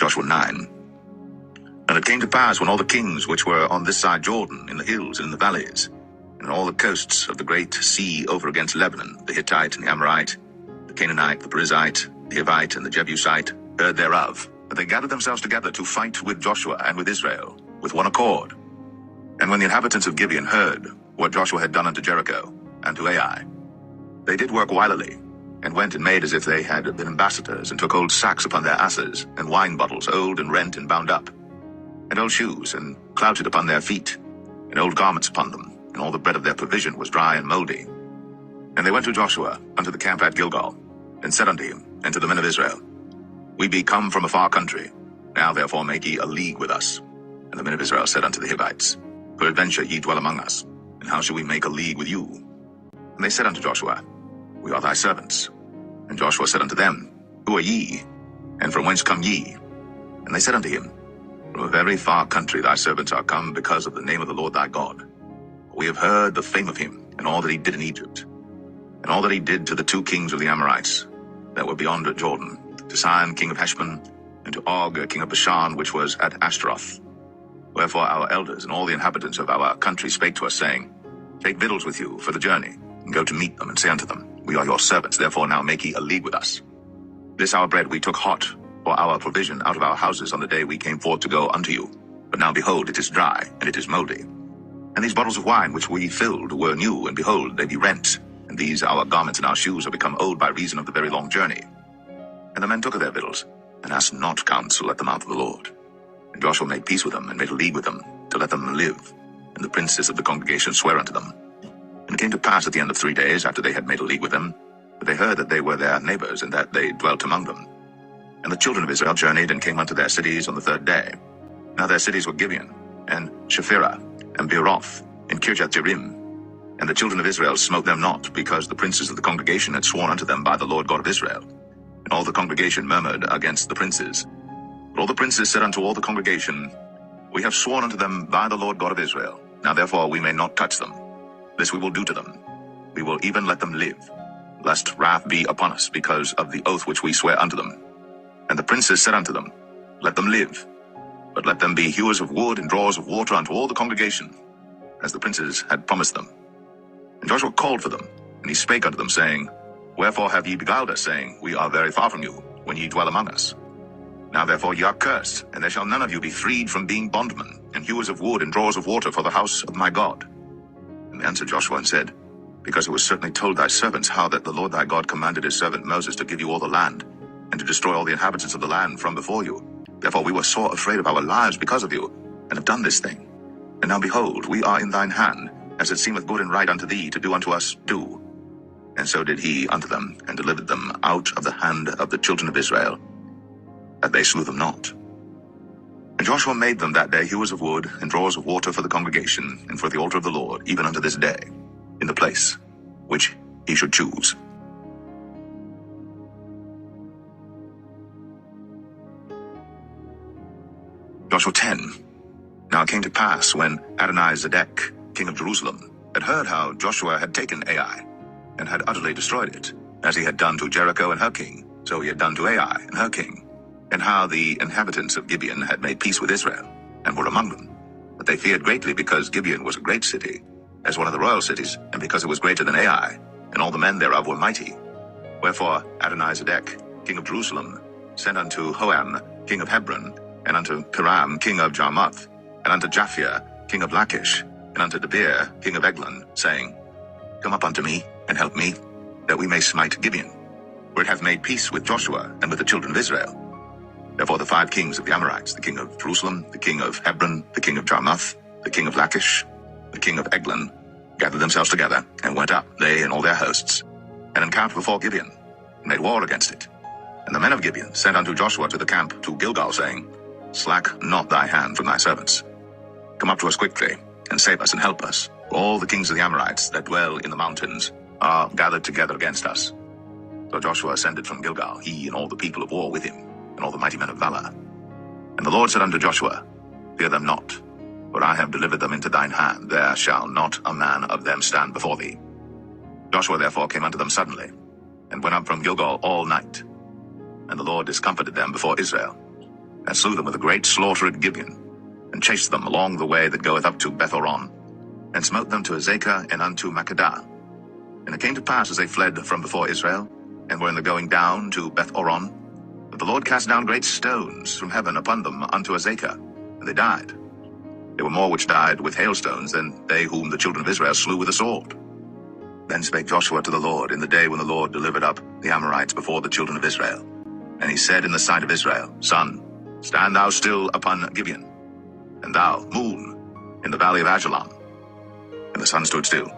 Joshua 9. And it came to pass, when all the kings which were on this side Jordan, in the hills and in the valleys, and all the coasts of the great sea over against Lebanon, the Hittite and the Amorite, the Canaanite, the Perizzite, the Hivite, and the Jebusite, heard thereof, that they gathered themselves together to fight with Joshua and with Israel, with one accord. And when the inhabitants of Gibeon heard what Joshua had done unto Jericho and to Ai, they did work wilily, and went and made as if they had been ambassadors, and took old sacks upon their asses, and wine bottles, old and rent and bound up, and old shoes, and clouted upon their feet, and old garments upon them, and all the bread of their provision was dry and mouldy. And they went to Joshua unto the camp at Gilgal, and said unto him and to the men of Israel, We be come from a far country, now therefore make ye a league with us. And the men of Israel said unto the Hivites, Peradventure ye dwell among us, and how shall we make a league with you? And they said unto Joshua, We are thy servants. And Joshua said unto them, Who are ye? And from whence come ye? And they said unto him, From a very far country thy servants are come, because of the name of the Lord thy God. We have heard the fame of him, and all that he did in Egypt, and all that he did to the 2 kings of the Amorites, that were beyond Jordan, to Sihon king of Heshbon, and to Og king of Bashan, which was at Ashtaroth. Wherefore our elders and all the inhabitants of our country spake to us, saying, Take victuals with you for the journey, and go to meet them, and say unto them, We are your servants, therefore now make ye a league with us. This our bread we took hot for our provision out of our houses on the day we came forth to go unto you. But now behold, it is dry, and it is mouldy. And these bottles of wine which we filled were new, and behold, they be rent. And these our garments and our shoes are become old by reason of the very long journey. And the men took of their victuals, and asked not counsel at the mouth of the Lord. And Joshua made peace with them, and made a league with them, to let them live. And the princes of the congregation sware unto them. And it came to pass at the end of 3 days, after they had made a league with them, that they heard that they were their neighbors, and that they dwelt among them. And the children of Israel journeyed, and came unto their cities on the 3rd day. Now their cities were Gibeon, and Shephirah, and Beeroth, and Kirjath-jearim. And the children of Israel smote them not, because the princes of the congregation had sworn unto them by the Lord God of Israel. And all the congregation murmured against the princes. But all the princes said unto all the congregation, We have sworn unto them by the Lord God of Israel. Now therefore we may not touch them. This we will do to them. We will even let them live, lest wrath be upon us, because of the oath which we swear unto them. And the princes said unto them, Let them live, but let them be hewers of wood and drawers of water unto all the congregation, as the princes had promised them. And Joshua called for them, and he spake unto them, saying, Wherefore have ye beguiled us, saying, We are very far from you, when ye dwell among us? Now therefore ye are cursed, and there shall none of you be freed from being bondmen, and hewers of wood and drawers of water for the house of my God. And they answered Joshua and said, Because it was certainly told thy servants how that the Lord thy God commanded his servant Moses to give you all the land, and to destroy all the inhabitants of the land from before you. Therefore we were sore afraid of our lives because of you, and have done this thing. And now behold, we are in thine hand, as it seemeth good and right unto thee to do unto us, do. And so did he unto them, and delivered them out of the hand of the children of Israel, that they slew them not. And Joshua made them that day hewers of wood, and drawers of water for the congregation, and for the altar of the Lord, even unto this day, in the place which he should choose. Joshua 10. Now it came to pass, when Adonizedek, king of Jerusalem, had heard how Joshua had taken Ai, and had utterly destroyed it, as he had done to Jericho and her king, so he had done to Ai and her king, and how the inhabitants of Gibeon had made peace with Israel, and were among them. But they feared greatly, because Gibeon was a great city, as one of the royal cities, and because it was greater than Ai, and all the men thereof were mighty. Wherefore Adonizedek, king of Jerusalem, sent unto Hoam, king of Hebron, and unto Piram, king of Jarmuth, and unto Japhia, king of Lachish, and unto Debir, king of Eglon, saying, Come up unto me, and help me, that we may smite Gibeon, for it hath made peace with Joshua and with the children of Israel. Therefore the 5 kings of the Amorites, the king of Jerusalem, the king of Hebron, the king of Jarmuth, the king of Lachish, the king of Eglon, gathered themselves together, and went up, they and all their hosts, and encamped before Gibeon, and made war against it. And the men of Gibeon sent unto Joshua to the camp to Gilgal, saying, Slack not thy hand from thy servants. Come up to us quickly, and save us and help us. For all the kings of the Amorites that dwell in the mountains are gathered together against us. So Joshua ascended from Gilgal, he and all the people of war with him, and all the mighty men of valor. And the Lord said unto Joshua, Fear them not, for I have delivered them into thine hand. There shall not a man of them stand before thee. Joshua therefore came unto them suddenly, and went up from Gilgal all night. And the Lord discomfited them before Israel. and slew them with a great slaughter at Gibeon, and chased them along the way that goeth up to Beth-horon, and smote them to Azekah and unto Makkedah. And it came to pass, as they fled from before Israel, and were in the going down to Beth-horon, that the Lord cast down great stones from heaven upon them unto Azekah, and they died. There were more which died with hailstones than they whom the children of Israel slew with the sword. Then spake Joshua to the Lord in the day when the Lord delivered up the Amorites before the children of Israel. And he said in the sight of Israel, Sun, stand thou still upon Gibeon, and thou, moon, in the valley of Ajalon. And the sun stood still,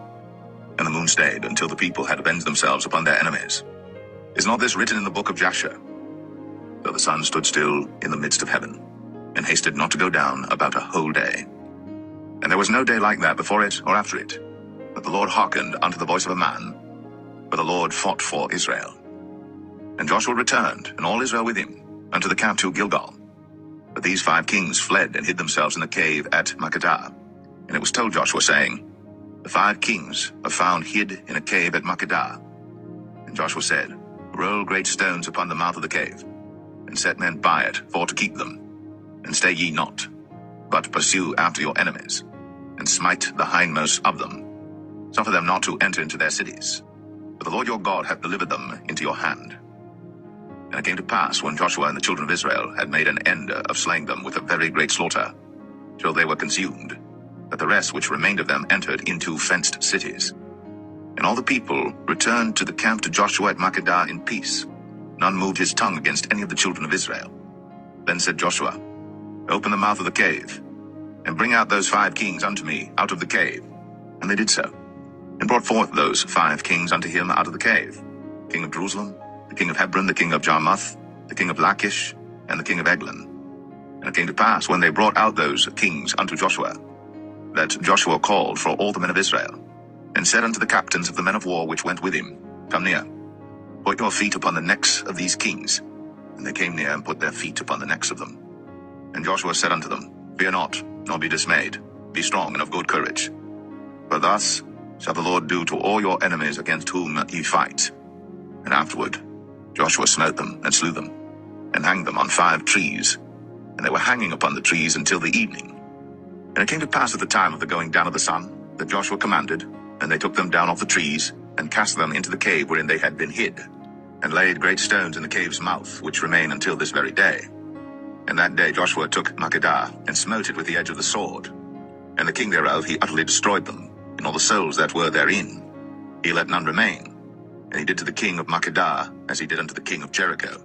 and the moon stayed, until the people had avenged themselves upon their enemies. Is not this written in the book of Jasher? So the sun stood still in the midst of heaven, and hasted not to go down about a whole day. And there was no day like that before it or after it, that the Lord hearkened unto the voice of a man, for the Lord fought for Israel. And Joshua returned, and all Israel with him, unto the camp to Gilgal. But these 5 kings fled and hid themselves in the cave at Makkedah. And it was told Joshua, saying, The 5 kings are found hid in a cave at Makkedah. And Joshua said, Roll great stones upon the mouth of the cave, and set men by it for to keep them. And stay ye not, but pursue after your enemies, and smite the hindmost of them. Suffer them not to enter into their cities, for the Lord your God hath delivered them into your hand. And it came to pass, when Joshua and the children of Israel had made an end of slaying them with a very great slaughter, till they were consumed, that the rest which remained of them entered into fenced cities. And all the people returned to the camp to Joshua at Makkedah in peace. None moved his tongue against any of the children of Israel. Then said Joshua, Open the mouth of the cave, and bring out those 5 kings unto me out of the cave. And they did so, and brought forth those 5 kings unto him out of the cave, king of Jerusalem, the king of Hebron, the king of Jarmuth, the king of Lachish, and the king of Eglon. And it came to pass, when they brought out those kings unto Joshua, that Joshua called for all the men of Israel, and said unto the captains of the men of war which went with him, Come near, put your feet upon the necks of these kings. And they came near and put their feet upon the necks of them. And Joshua said unto them, Fear not, nor be dismayed. Be strong and of good courage. For thus shall the Lord do to all your enemies against whom ye fight. And afterward Joshua smote them and slew them, and hanged them on 5 trees. And they were hanging upon the trees until the evening. And it came to pass at the time of the going down of the sun, that Joshua commanded, and they took them down off the trees, and cast them into the cave wherein they had been hid, and laid great stones in the cave's mouth, which remain until this very day. And that day Joshua took Makkedah, and smote it with the edge of the sword. And the king thereof he utterly destroyed them, and all the souls that were therein. He let none remain. And he did to the king of Makkedah as he did unto the king of Jericho.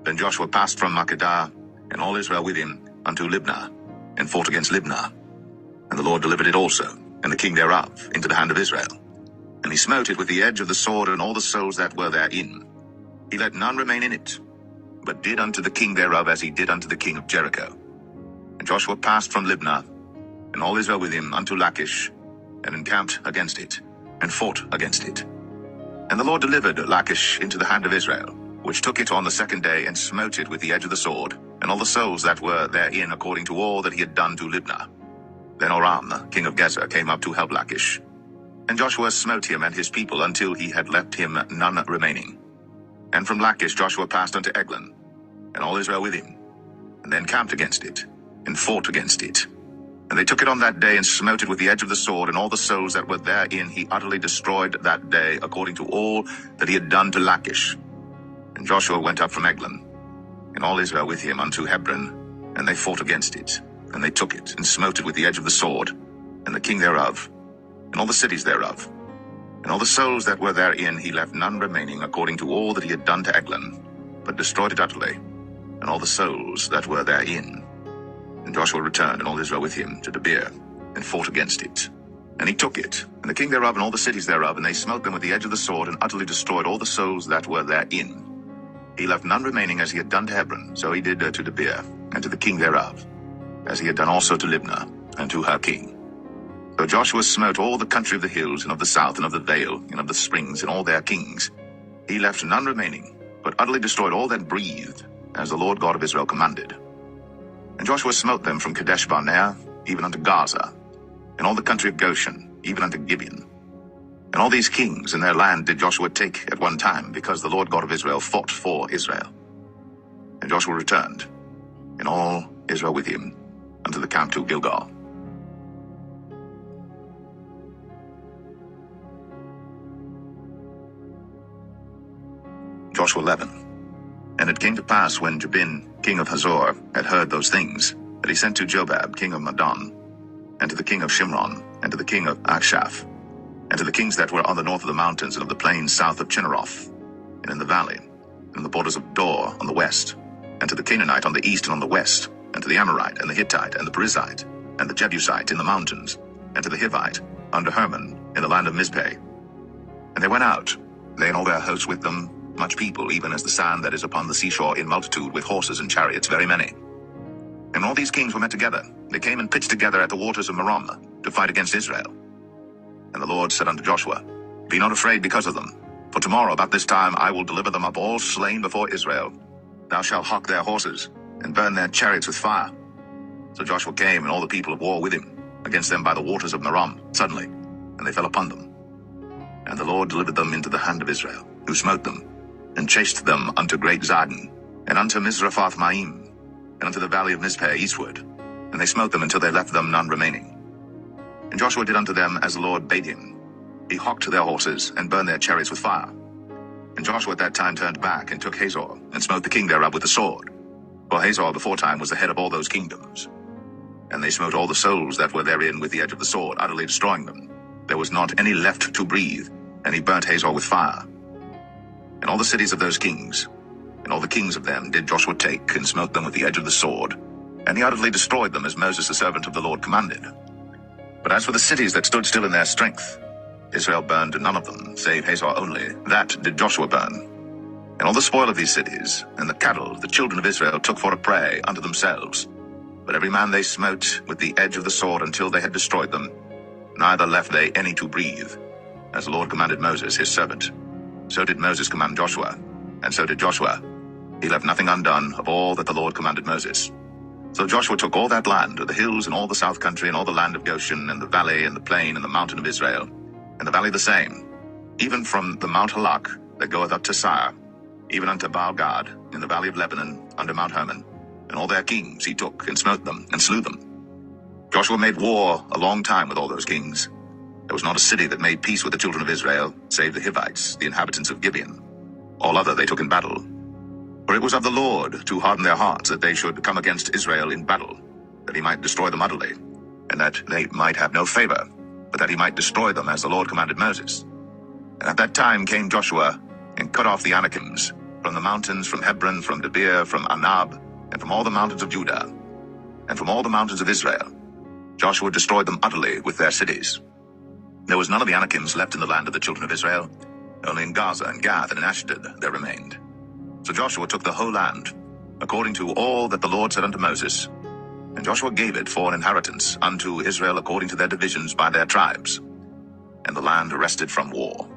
Then Joshua passed from Makkedah, and all Israel with him, unto Libnah, and fought against Libnah. And the Lord delivered it also, and the king thereof, into the hand of Israel. And he smote it with the edge of the sword, and all the souls that were therein. He let none remain in it, but did unto the king thereof as he did unto the king of Jericho. And Joshua passed from Libnah, and all Israel with him, unto Lachish, and encamped against it, and fought against it. And the Lord delivered Lachish into the hand of Israel, which took it on the 2nd day, and smote it with the edge of the sword, and all the souls that were therein, according to all that he had done to Libnah. Then Oram, king of Gaza, came up to help Lachish. And Joshua smote him and his people until he had left him none remaining. And from Lachish Joshua passed unto Eglon, and all Israel with him, and then camped against it, and fought against it. And they took it on that day, and smote it with the edge of the sword, and all the souls that were therein he utterly destroyed that day, according to all that he had done to Lachish. And Joshua went up from Eglon, and all Israel with him, unto Hebron, and they fought against it. And they took it, and smote it with the edge of the sword, and the king thereof, and all the cities thereof. And all the souls that were therein he left none remaining, according to all that he had done to Eglon, but destroyed it utterly, and all the souls that were therein. And Joshua returned, and all Israel with him, to Debir, and fought against it. And he took it, and the king thereof, and all the cities thereof, and they smote them with the edge of the sword, and utterly destroyed all the souls that were therein. He left none remaining, as he had done to Hebron, so he did to Debir, and to the king thereof, as he had done also to Libnah, and to her king. So Joshua smote all the country of the hills, and of the south, and of the vale, and of the springs, and all their kings. He left none remaining, but utterly destroyed all that breathed, as the Lord God of Israel commanded. And Joshua smote them from Kadesh Barnea, even unto Gaza, and all the country of Goshen, even unto Gibeon. And all these kings and their land did Joshua take at one time, because the Lord God of Israel fought for Israel. And Joshua returned, and all Israel with him, unto the camp to Gilgal. Joshua 11. And it came to pass, when Jabin, king of Hazor, had heard those things, that he sent to Jobab, king of Madon, and to the king of Shimron, and to the king of Akshaph, and to the kings that were on the north of the mountains and of the plains south of Chinneroth, and in the valley, and in the borders of Dor on the west, and to the Canaanite on the east and on the west, and to the Amorite, and the Hittite, and the Perizzite, and the Jebusite in the mountains, and to the Hivite, under Hermon, in the land of Mizpeh. And they went out, they and all their hosts with them, much people, even as the sand that is upon the seashore in multitude, with horses and chariots very many. And when all these kings were met together, they came and pitched together at the Waters of Merom, to fight against Israel. And the Lord said unto Joshua, Be not afraid because of them, for tomorrow about this time I will deliver them up all slain before Israel. Thou shalt hock their horses, and burn their chariots with fire. So Joshua came, and all the people of war with him, against them by the Waters of Merom, suddenly, and they fell upon them. And the Lord delivered them into the hand of Israel, who smote them, and chased them unto great Zidon, and unto Mizraphoth Maim, and unto the valley of Mizpeh eastward. And they smote them until they left them none remaining. And Joshua did unto them as the Lord bade him. He hocked their horses, and burned their chariots with fire. And Joshua at that time turned back, and took Hazor, and smote the king thereof with the sword. For Hazor beforetime was the head of all those kingdoms. And they smote all the souls that were therein with the edge of the sword, utterly destroying them. There was not any left to breathe, and he burnt Hazor with fire. And all the cities of those kings, and all the kings of them, did Joshua take, and smote them with the edge of the sword. And he utterly destroyed them, as Moses the servant of the Lord commanded. But as for the cities that stood still in their strength, Israel burned none of them, save Hazor only. That did Joshua burn. And all the spoil of these cities, and the cattle, the children of Israel took for a prey unto themselves. But every man they smote with the edge of the sword until they had destroyed them, neither left they any to breathe, as the Lord commanded Moses his servant. So did Moses command Joshua, and so did Joshua. He left nothing undone of all that the Lord commanded Moses. So Joshua took all that land, the hills and all the south country, and all the land of Goshen, and the valley, and the plain, and the mountain of Israel, and the valley the same, even from the Mount Halak that goeth up to Sire, even unto Baal-Gad, in the valley of Lebanon, under Mount Hermon. And all their kings he took, and smote them, and slew them. Joshua made war a long time with all those kings. There was not a city that made peace with the children of Israel, save the Hivites, the inhabitants of Gibeon. All other they took in battle. For it was of the Lord to harden their hearts, that they should come against Israel in battle, that he might destroy them utterly, and that they might have no favor, but that he might destroy them as the Lord commanded Moses. And at that time came Joshua, and cut off the Anakims, from the mountains, from Hebron, from Debir, from Anab, and from all the mountains of Judah, and from all the mountains of Israel. Joshua destroyed them utterly with their cities. There was none of the Anakims left in the land of the children of Israel. Only in Gaza and Gath and in Ashdod there remained. So Joshua took the whole land, according to all that the Lord said unto Moses. And Joshua gave it for an inheritance unto Israel according to their divisions by their tribes. And the land rested from war.